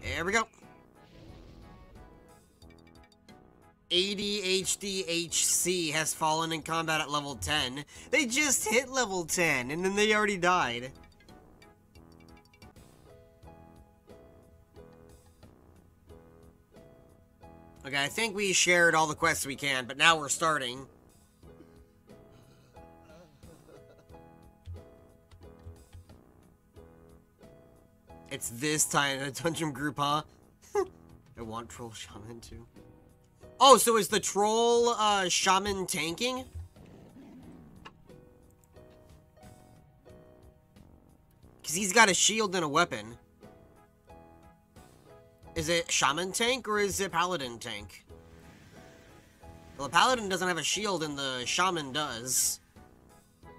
There we go. ADHDHC has fallen in combat at level 10. They just hit level 10, and then they already died. Okay, I think we shared all the quests we can, but now we're starting. It's this time in a dungeon group, huh? I want troll shaman too. Oh, so is the troll shaman tanking? Because he's got a shield and a weapon. Is it shaman tank or is it paladin tank? Well, the paladin doesn't have a shield and the shaman does.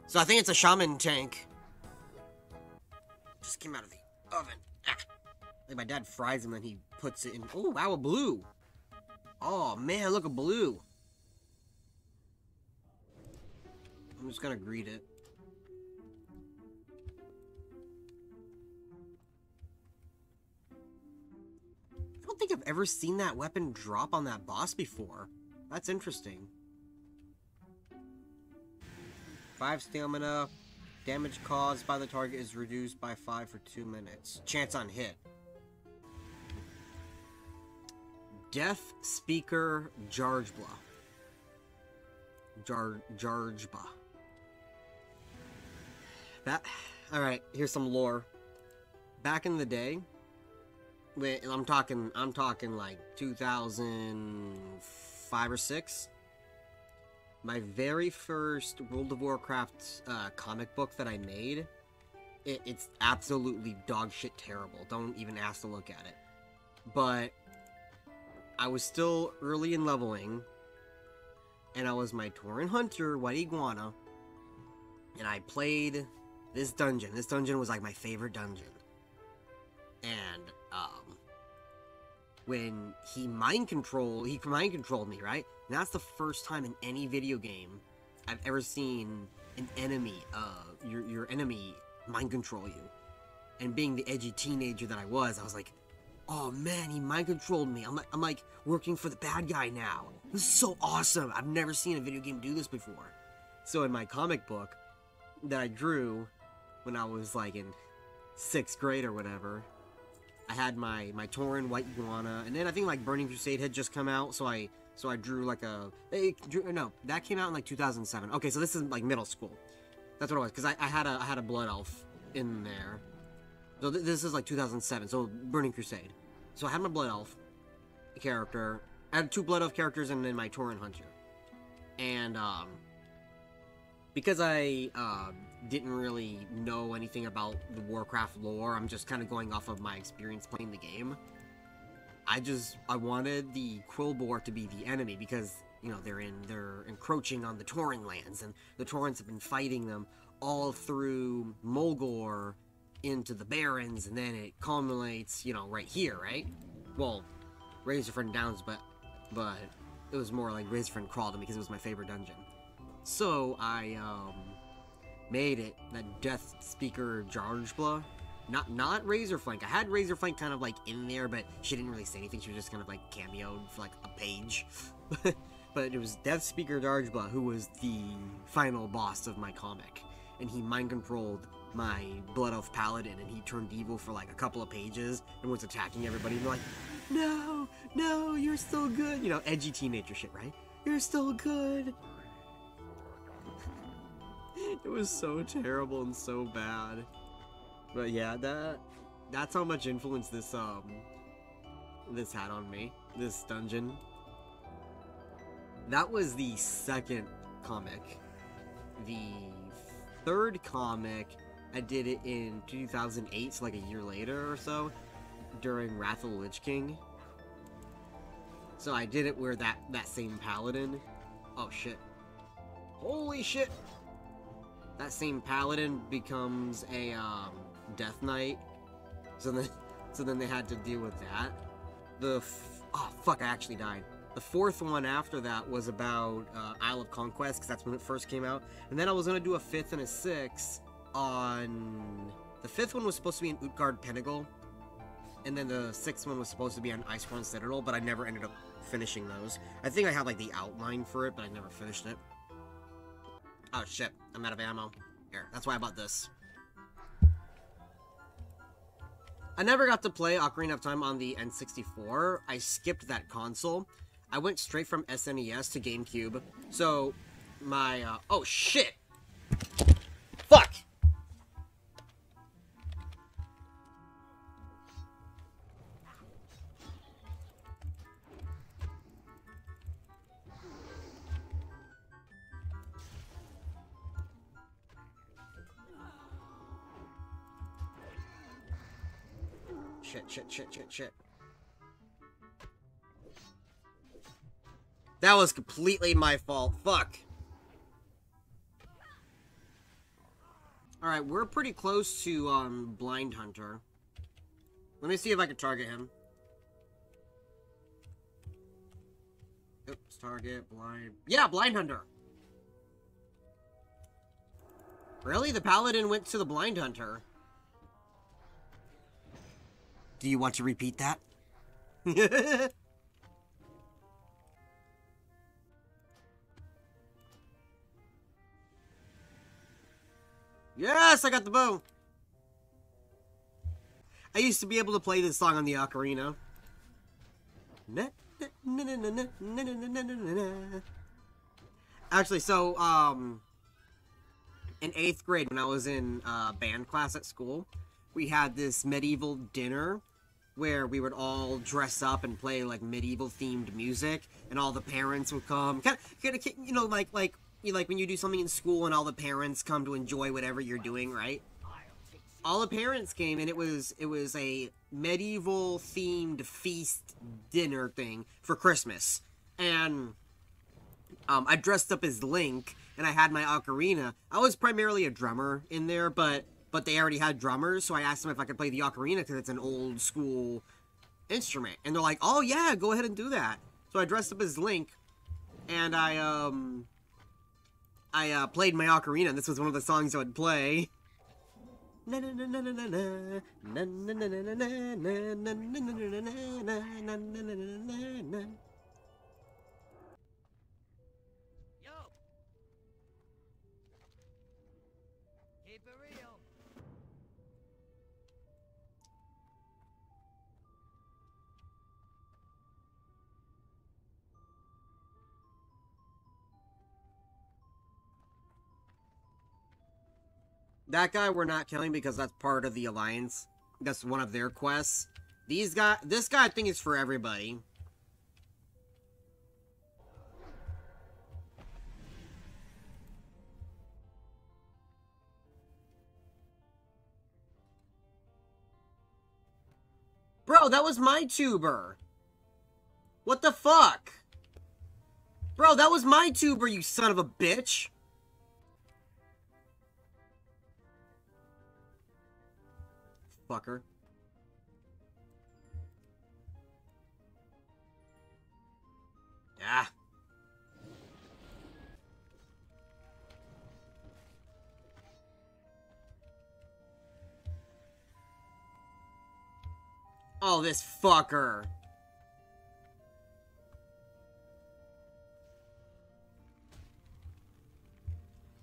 So I think it's a shaman tank. Just came out of the oven. Ah. Like my dad fries him and he puts it in. Oh, wow, a blue. Oh, man, look, a blue. I'm just gonna greet it. I don't think I've ever seen that weapon drop on that boss before. That's interesting. 5 stamina. Damage caused by the target is reduced by 5 for 2 minutes. Chance on hit. Death Speaker Jarjba. Jarjba. Alright, here's some lore. Back in the day, I'm talking like 2005 or 6. My very first World of Warcraft comic book that I made, it's absolutely dog shit terrible. Don't even ask to look at it. But I was still early in leveling, and I was my Tauren Hunter, White Iguana, and I played this dungeon. This dungeon was like my favorite dungeon. And when he mind controlled me, right? And that's the first time in any video game I've ever seen an enemy, your enemy mind control you. And being the edgy teenager that I was like, oh man, he mind controlled me. I'm like working for the bad guy now. This is so awesome. I've never seen a video game do this before. So in my comic book that I drew when I was like in 6th grade or whatever, I had my Tauren White Iguana, and then I think like Burning Crusade had just come out, so I drew like no, that came out in like 2007. Okay, so this is like middle school. That's what it was, because I had a Blood Elf in there. So this is like 2007, so Burning Crusade. So I had my Blood Elf character. I had 2 Blood Elf characters and then my Tauren Hunter. And because I didn't really know anything about the Warcraft lore, I'm just kind of going off of my experience playing the game. I wanted the Quillboar to be the enemy because, you know, they're encroaching on the Tauren lands, and the Taurens have been fighting them all through Mulgore into the Barrens, and then it culminates, you know, right here, right? Well, Razorfen Downs, but it was more like Razorfen Crawled because it was my favorite dungeon. So I made it that Death Speaker Jarjba, not Razorflank. I had Razorflank kind of like in there, but she didn't really say anything. She was just kind of like cameoed for like a page. But it was Death Speaker Jarjba who was the final boss of my comic, and he mind controlled my Blood Elf Paladin, and he turned evil for like a couple of pages and was attacking everybody. And they're like, no, you're still good. You know, edgy teenager shit, right? You're still good. It was so terrible and so bad. But yeah, that's how much influence this had on me, this dungeon. That was the 2nd comic. The 3rd comic, I did it in 2008, so like a year later or so, during Wrath of the Lich King. So I did it where that same paladin, oh shit, holy shit, that same paladin becomes a Death Knight. So then they had to deal with that. Oh fuck, I actually died. The fourth one after that was about Isle of Conquest, because that's when it first came out. And then I was going to do a fifth and a sixth on... The fifth one was supposed to be in Utgard Penegal, and then the sixth one was supposed to be on Iceborne Citadel, but I never ended up finishing those. I think I have, like, the outline for it, but I never finished it. Oh, shit. I'm out of ammo. Here, that's why I bought this. I never got to play Ocarina of Time on the N64. I skipped that console. I went straight from SNES to GameCube. So, my, oh, shit! Fuck! Shit. That was completely my fault. Fuck. Alright, we're pretty close to, Blind Hunter. Let me see if I can target him. Oops, target, blind... Yeah, Blind Hunter! Really? The Paladin went to the Blind Hunter. Do you want to repeat that? Yes, I got the bow. I used to be able to play this song on the ocarina. Actually, so, in 8th grade, when I was in band class at school, we had this medieval dinner where we would all dress up and play, like, medieval-themed music, and all the parents would come. Kind of, you know, like when you do something in school and all the parents come to enjoy whatever you're doing, right? All the parents came, and it was a medieval-themed feast dinner thing for Christmas. And I dressed up as Link, and I had my ocarina. I was primarily a drummer in there, but they already had drummers, so I asked them if I could play the ocarina, because it's an old-school instrument. And they're like, oh yeah, go ahead and do that. So I dressed up as Link, and I played my ocarina, and this was one of the songs I would play. That guy we're not killing because that's part of the Alliance. That's one of their quests. This guy I think is for everybody. Bro, that was my tuber. What the fuck? Bro, that was my tuber, you son of a bitch. Fucker. Ah. Oh, this fucker.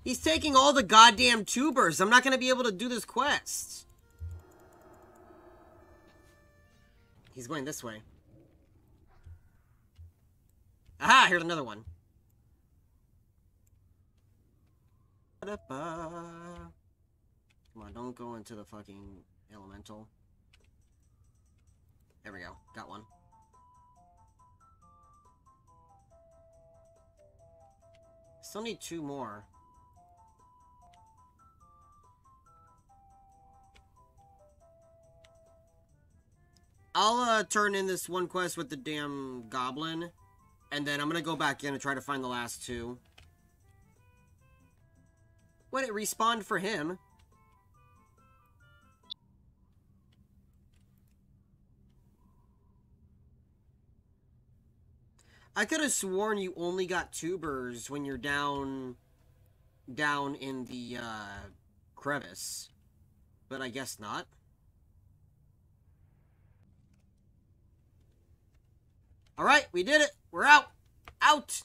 He's taking all the goddamn tubers. I'm not gonna be able to do this quest. He's going this way. Aha! Here's another one. Come on, don't go into the fucking elemental. There we go. Got one. Still need 2 more. I'll turn in this one quest with the damn goblin, and then I'm gonna go back in and try to find the last 2. What, it respawned for him? I could have sworn you only got tubers when you're down in the crevice, but I guess not. All right, we did it. We're out. Out.